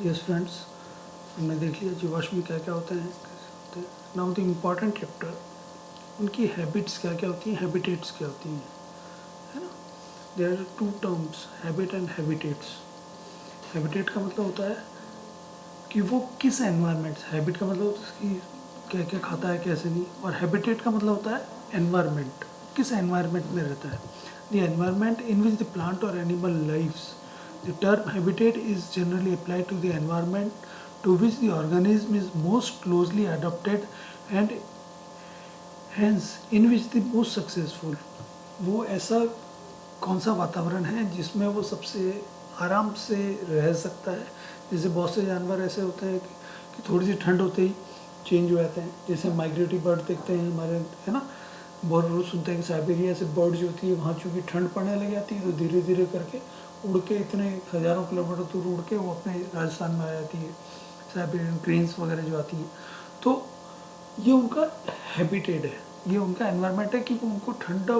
yes friends, हमने देख लिया जीवाश्म में क्या क्या होते हैं, कैसे होते हैं. नाउ द इम्पॉर्टेंट चैप्टर, उनकी हैबिट्स क्या क्या होती हैं, हैबिटेट्स क्या होती हैं, है ना. There are two terms, habit and habitats. Habitat का मतलब होता है कि वो किस एनवायरनमेंट, हैबिट का मतलब होता है कि क्या क्या खाता है कैसे नहीं, और हैबिटेट का मतलब होता है एनवायरनमेंट, किस एनवायरनमेंट में रहता है. The environment in which the plant और animal lives. The term habitat is generally applied to the environment to which the organism is most closely adapted and hence in which the most successful. वो ऐसा कौन सा वातावरण है जिसमें वो सबसे आराम से रह सकता है. जैसे बहुत से जानवर ऐसे होते हैं कि थोड़ी सी ठंड होते ही चेंज हो जाते हैं. जैसे माइग्रेटरी बर्ड देखते हैं हमारे, है ना, बहुत रोज सुनते हैं कि साइबेरिया से बर्ड जो होती है वहाँ चूँकि ठंड पड़ने लग जाती है तो धीरे धीरे करके उड़ के इतने हज़ारों किलोमीटर दूर उड़ के वो अपने राजस्थान में आ जाती है. साइबेरियन क्रेन्स वगैरह जो आती हैं, तो ये उनका हैबिटेट है, ये उनका एनवायरनमेंट है कि वो उनको ठंडा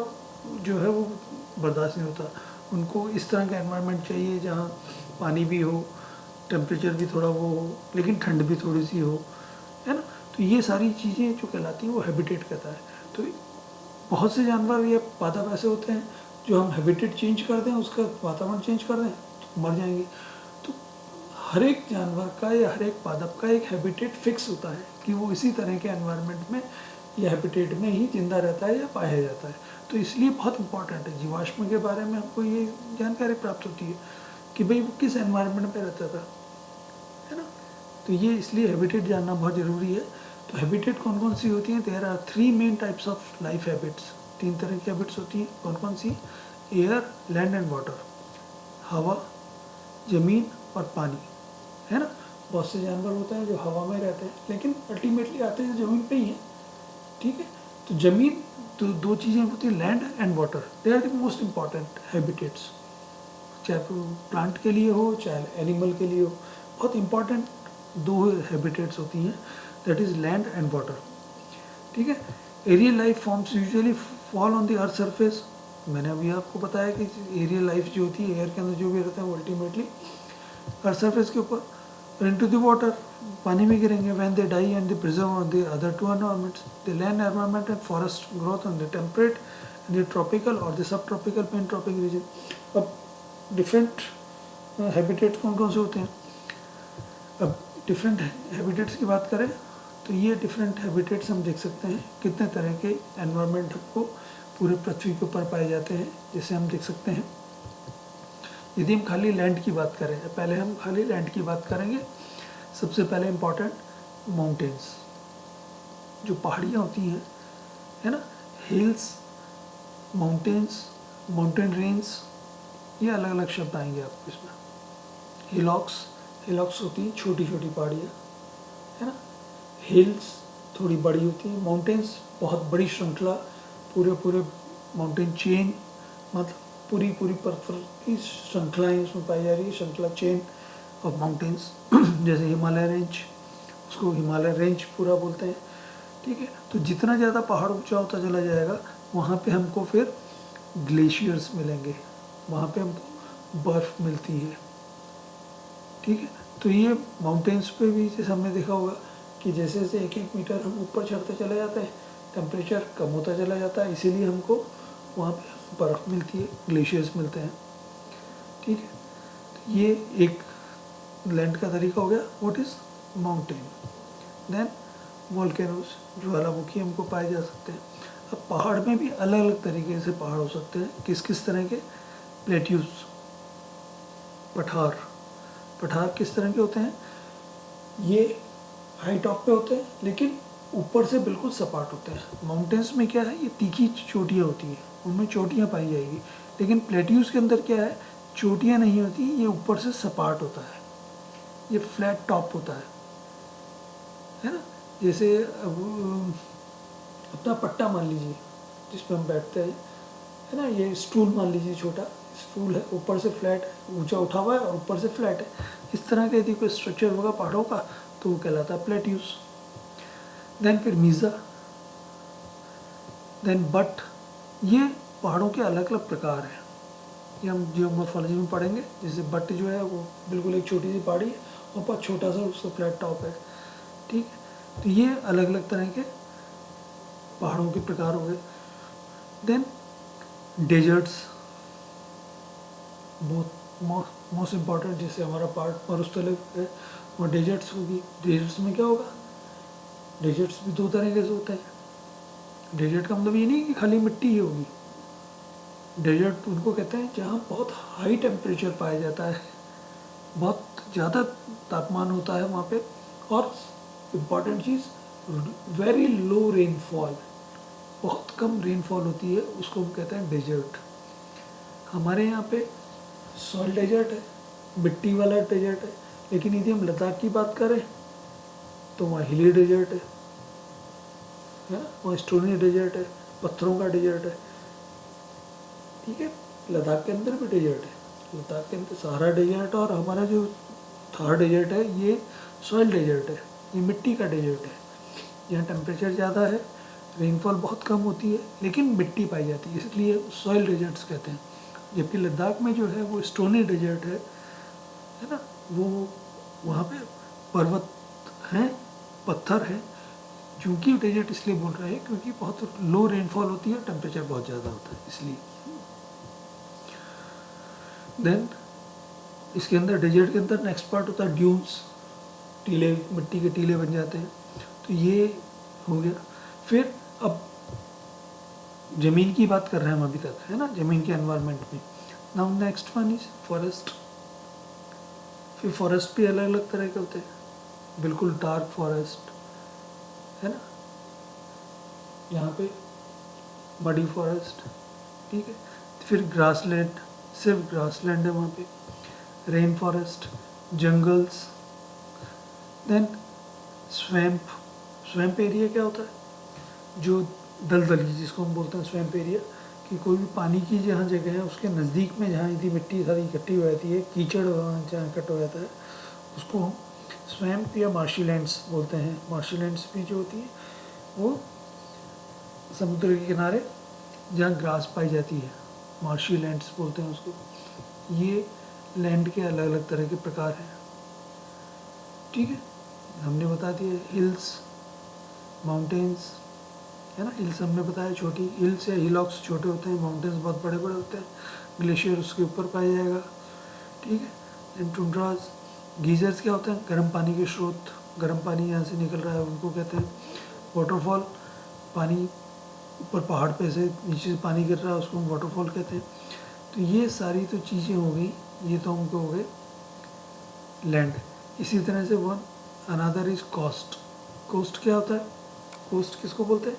जो है वो बर्दाश्त नहीं होता. उनको इस तरह का एनवायरनमेंट चाहिए जहाँ पानी भी हो, टेम्परेचर भी थोड़ा वो हो, लेकिन ठंड भी थोड़ी सी हो, है ना. तो ये सारी चीज़ें जो कहलाती हैं वो हैबिटेट कहता है. तो बहुत से जानवर या पादप ऐसे होते हैं जो हम हैबिटेट चेंज कर दें, उसका वातावरण चेंज कर दें तो मर जाएंगे. तो हर एक जानवर का या हर एक पादप का एक हैबिटेट फिक्स होता है कि वो इसी तरह के एनवायरनमेंट में या हैबिटेट में ही जिंदा रहता है या पाया जाता है. तो इसलिए बहुत इंपॉर्टेंट है, जीवाश्म के बारे में हमको ये जानकारी प्राप्त होती है कि भाई वो किस एनवायरनमेंट में रहता था, है ना. तो ये इसलिए हैबिटेट जानना बहुत ज़रूरी है. तो हैबिटेट कौन कौन सी होती हैं? There are 3 main types of life habits. 3 तरह की हैबिट्स होती हैं. कौन कौन सी? Air, land and water. हवा, ज़मीन और पानी, है ना. बहुत से जानवर होते हैं जो हवा में रहते हैं लेकिन अल्टीमेटली आते हैं ज़मीन पे ही हैं, ठीक है. तो ज़मीन, तो 2 चीज़ें होती हैं, land and water. They are the most important habitats, चाहे प्लांट के लिए हो चाहे एनिमल के लिए हो. बहुत इंपॉर्टेंट 2 हैबिटेट्स होती हैं, that is land and water, ठीक है. Aerial life forms usually fall on the earth surface. मैंने अभी आपको बताया कि एरियल लाइफ जो होती है एयर के अंदर जो भी रहता है वो अल्टीमेटली अर्थ सरफेस के ऊपर, इनटू द वाटर, पानी में गिरेंगे. When they die and they preserve on the other 2 environments, the land environment and forest growth on the temperate and the tropical और the subtropical pan tropic region. अब different habitats कौन कौन से होते हैं? अब डिफरेंट हैबिटेट्स की बात करें तो ये डिफरेंट हैबिटेट्स हम देख सकते हैं कितने तरह के एनवायरनमेंट को पूरे पृथ्वी के ऊपर पाए जाते हैं. जैसे हम देख सकते हैं, यदि हम खाली लैंड की बात करें, पहले हम खाली लैंड की बात करेंगे. सबसे पहले इम्पॉर्टेंट माउंटेन्स, जो पहाड़ियाँ होती हैं, है ना. हिल्स, माउंटेन्स, माउंटेन रेंज, ये अलग अलग शब्द आएंगे आपको इसमें. हिलॉक्स, हिलॉक्स होती हैं छोटी छोटी पहाड़ियाँ, है ना. हिल्स थोड़ी बड़ी होती हैं. माउंटेन्स बहुत बड़ी श्रृंखला, पूरे पूरे माउंटेन चेन, मतलब पूरी पूरी पर्वत की श्रृंखलाएँ उसमें पाई जा रही है, श्रृंखला चेन ऑफ माउंटेन्स. जैसे हिमालय रेंज, उसको हिमालय रेंज पूरा बोलते हैं, ठीक है. तो जितना ज़्यादा पहाड़ ऊंचा होता चला जाएगा वहाँ पे हमको फिर ग्लेशियर्स मिलेंगे, वहाँ पे हमको बर्फ़ मिलती है, ठीक है. तो ये माउंटेन्स पे भी जैसे हमने देखा होगा कि जैसे जैसे 1-1 मीटर हम ऊपर चढ़ते चले जाते हैं टेम्परेचर कम होता चला जाता है, इसीलिए हमको वहाँ पे बर्फ़ मिलती है, ग्लेशियर्स मिलते हैं, ठीक है. तो ये एक लैंड का तरीका हो गया. What is mountain. Then volcanoes, ज्वालामुखी हमको पाए जा सकते हैं. अब पहाड़ में भी अलग अलग तरीके से पहाड़ हो सकते हैं. किस किस तरह के? प्लेट्यूज, पठार. पठार किस तरह के होते हैं? ये हाई टॉप पे होते हैं लेकिन ऊपर से बिल्कुल सपाट होते हैं. माउंटेन्स में क्या है, ये तीखी चोटियाँ होती हैं, उनमें चोटियाँ पाई जाएगी. लेकिन प्लेट्यूज के अंदर क्या है, चोटियाँ नहीं होती, ये ऊपर से सपाट होता है, ये फ्लैट टॉप होता है ना. जैसे अब अपना पट्टा मान लीजिए जिस पर हम बैठते हैं, है ना. ये स्टूल मान लीजिए, छोटा स्टूल है, ऊपर से फ्लैट है, ऊंचा उठा हुआ है और ऊपर से फ्लैट है. इस तरह का यदि कोई स्ट्रक्चर होगा पहाड़ों का तो वो कहलाता है प्लेट्यूज. देन फिर मीज़ा, देन बट. ये पहाड़ों के अलग अलग प्रकार हैं, ये हम जियोमॉर्फोलॉजी में पढ़ेंगे. जैसे बट जो है वो बिल्कुल एक छोटी सी पहाड़ी है और बहुत छोटा सा उसका फ्लैट टॉप है, ठीक है। तो ये अलग अलग तरह के पहाड़ों के प्रकार हो गए। देन डेजर्ट्स, बहुत मोस्ट इम्पॉर्टेंट, जैसे हमारा पार्ट मरुस्थल है वो डेजर्ट्स होगी। डेजर्ट्स में क्या होगा, डेजर्ट्स भी दो तरह के होते हैं। डेजर्ट का मतलब ये नहीं कि खाली मिट्टी ही होगी। डेजर्ट उनको कहते हैं जहाँ बहुत हाई टेम्परेचर पाया जाता है, बहुत ज़्यादा तापमान होता है वहाँ पे, और इम्पॉर्टेंट चीज़ वेरी लो रेनफॉल, बहुत कम रेनफॉल होती है, उसको हम कहते हैं डेजर्ट। हमारे यहाँ पे सॉइल डेजर्ट है, मिट्टी वाला डेजर्ट है, लेकिन यदि हम लद्दाख की बात करें तो वहाँ हिली डेजर्ट है ना, वहाँ स्टोनी डेजर्ट है, पत्थरों का डेजर्ट है, ठीक है। लद्दाख के अंदर भी डेजर्ट है, लद्दाख के अंदर सहारा डेजर्ट, और हमारा जो थार डेजर्ट है ये सॉइल डेजर्ट है, ये मिट्टी का डेजर्ट है। यहाँ टेम्परेचर ज़्यादा है, रेनफॉल बहुत कम होती है, लेकिन मिट्टी पाई जाती है, इसलिए सॉइल डेजर्ट्स कहते हैं। जबकि लद्दाख में जो है वो स्टोनी डेजर्ट है ना, वो वहाँ पे पर्वत हैं, पत्थर है। क्योंकि डेजर्ट इसलिए बोल रहे हैं क्योंकि बहुत लो रेनफॉल होती है, टेम्परेचर बहुत ज़्यादा होता है, इसलिए। देन इसके अंदर, डेजर्ट के अंदर नेक्स्ट पार्ट होता है ड्यून्स, टीले, मिट्टी के टीले बन जाते हैं, तो ये हो गया। फिर अब ज़मीन की बात कर रहे हैं हम अभी तक, है ना, ज़मीन के एनवायरनमेंट में। Now next one is forest. फिर फॉरेस्ट भी अलग अलग तरह के होते हैं, बिल्कुल डार्क फॉरेस्ट है ना, यहाँ पे बड़ी फॉरेस्ट, ठीक है। फिर ग्रासलैंड, सिर्फ ग्रासलैंड है वहाँ पे, rain forest, jungles, then swamp. Swamp area क्या होता है, जो दलदली जिसको हम बोलते हैं स्वैम्प एरिया, कि कोई भी पानी की जहाँ जगह है उसके नज़दीक में जहाँ यदि मिट्टी सारी इकट्ठी हो जाती है, कीचड़ जहाँ इकट्ठा हो जाता है, उसको हम स्वैम्प या मार्शी लैंड्स बोलते हैं। मार्शी लैंड्स भी जो होती है वो समुद्र के किनारे जहाँ ग्रास पाई जाती है, मार्शी लैंड्स बोलते हैं उसको। ये लैंड के अलग अलग तरह के प्रकार हैं, ठीक है। हमने बता दिया हिल्स, माउंटेन्स, है ना। हिल्स हमने बताया छोटी, हिल्स या हिलॉक्स छोटे होते हैं, माउंटेन्स बहुत बड़े बड़े होते हैं, ग्लेशियर उसके ऊपर पाया जाएगा, ठीक है। एंड टुंड्राज, गीजर्स क्या होते हैं, गर्म पानी के स्रोत, गर्म पानी यहाँ से निकल रहा है उनको कहते हैं। वाटरफॉल, पानी ऊपर पहाड़ पे से नीचे से पानी गिर रहा है उसको हम वाटरफॉल कहते हैं। तो ये सारी तो चीज़ें हो गई, ये तो हमको हो गए लैंड। इसी तरह से one another is coast. Coast क्या होता है, कोस्ट किसको बोलते हैं,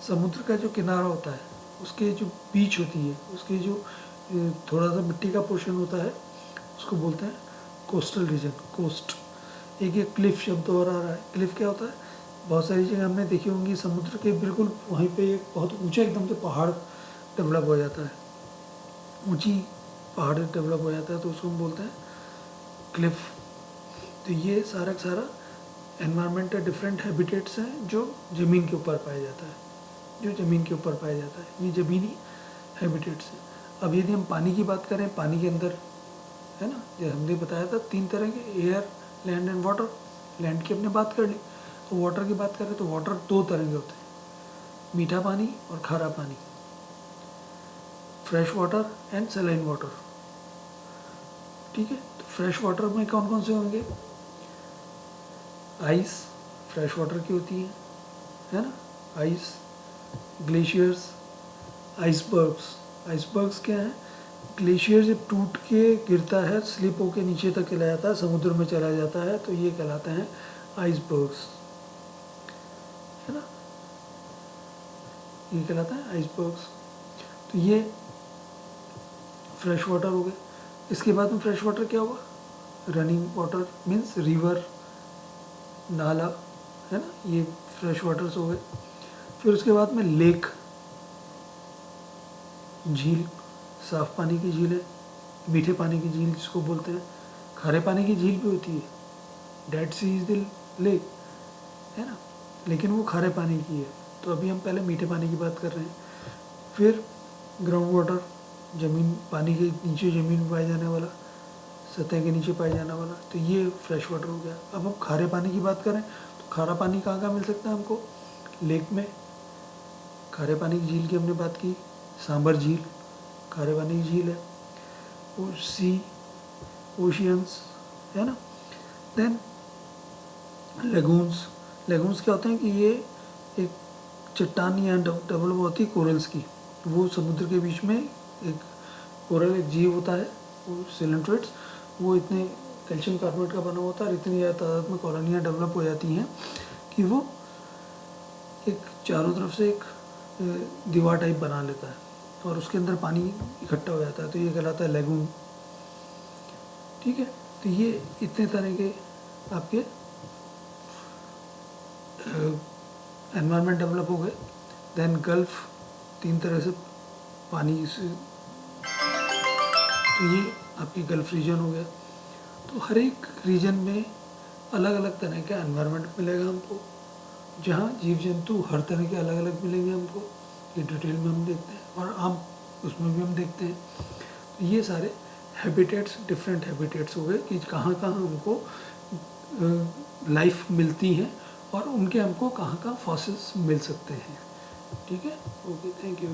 समुद्र का जो किनारा होता है उसके जो बीच होती है, उसके जो थोड़ा सा मिट्टी का पोर्शन होता है उसको बोलते हैं कोस्टल रीजन, कोस्ट। एक क्लिफ शब्द और आ रहा है। क्लिफ क्या होता है, बहुत सारी जगह हमने देखी होंगी समुद्र के बिल्कुल वहीं पे एक बहुत ऊंचा एकदम से पहाड़ डेवलप हो जाता है, ऊंची पहाड़ डेवलप हो जाता है, तो उसको हम बोलते हैं क्लिफ। तो ये सारा का सारा एनवायरनमेंट है, डिफरेंट हैबिटेट्स हैं जो ज़मीन के ऊपर पाया जाता है, जो ज़मीन के ऊपर पाया जाता है, ये ज़मीनी हैबिटेट्स हैं। अब यदि हम पानी की बात करें, पानी के अंदर है ना, जैसे हमने बताया था 3 तरह के, air, land and water. Land की हमने बात कर ली, तो वाटर की बात करें तो वाटर 2 तरह के होते हैं, मीठा पानी और खारा पानी, fresh water and saline water, ठीक है। तो फ्रेश वाटर में कौन कौन से होंगे, आइस फ्रेश वाटर की होती है ना, आइस, ग्लेशियर्स, आइसबर्ग्स। आइसबर्ग्स क्या है, ग्लेशियर जब टूट के गिरता है, स्लिप होके नीचे तक चला जाता है, समुद्र में चला जाता है, तो ये कहलाते हैं आइसबर्ग्स, है ना, ये कहलाता है आइसबर्ग्स। तो ये फ्रेश वाटर हो गए। इसके बाद में फ्रेश वाटर क्या हुआ, रनिंग वाटर मीन्स रिवर, नाला, है ना, ये फ्रेश वाटर्स हो गए। फिर उसके बाद में लेक, झील, साफ पानी की झील है, मीठे पानी की झील जिसको बोलते हैं, खारे पानी की झील भी होती है, Dead Sea is the lake, है ना, लेकिन वो खारे पानी की है। तो अभी हम पहले मीठे पानी की बात कर रहे हैं। फिर ग्राउंड वाटर, ज़मीन, पानी के नीचे ज़मीन में पाया जाने वाला, सतह के नीचे पाया जाने वाला, तो ये फ्रेश वाटर हो गया। अब हम खारे पानी की बात करें तो खारा पानी कहाँ कहाँ मिल सकता है हमको? लेक में, खारे पानी की झील की हमने बात की, सांबर झील खारे पानी की झील है, और सी, ओशियंस, है ना। देन लेगून्स, लेगून्स क्या होते हैं कि ये एक चट्टान या डेवलप होती है कोरल्स की, वो समुद्र के बीच में एक कोरल एक जीव होता है, वो सिलेंट्रेट्स, वो इतने कैल्शियम कार्बोनेट का बना होता है और इतनी ज़्यादा तादाद में कॉलोनियाँ डेवलप हो जाती हैं कि वो एक चारों तरफ से एक दीवार टाइप बना लेता है और उसके अंदर पानी इकट्ठा हो जाता है, तो ये कहलाता है लेगून। ठीक है, तो ये इतने तरह के आपके एनवायरनमेंट डेवलप हो गए। देन गल्फ, 3 तरह से पानी से, तो ये आपकी गल्फ रीजन हो गया। तो हर एक रीजन में अलग अलग तरह का एनवायरनमेंट मिलेगा हमको, जहाँ जीव जंतु हर तरह के अलग अलग मिलेंगे हमको, ये डिटेल में हम देखते हैं, और आम उसमें भी हम देखते हैं। तो ये सारे हैबिटेट्स, डिफरेंट हैबिटेट्स हो गए कि कहाँ कहाँ हमको लाइफ मिलती है और उनके हमको कहाँ कहाँ फॉसिल्स मिल सकते हैं। ठीक है, ओके, थैंक यू।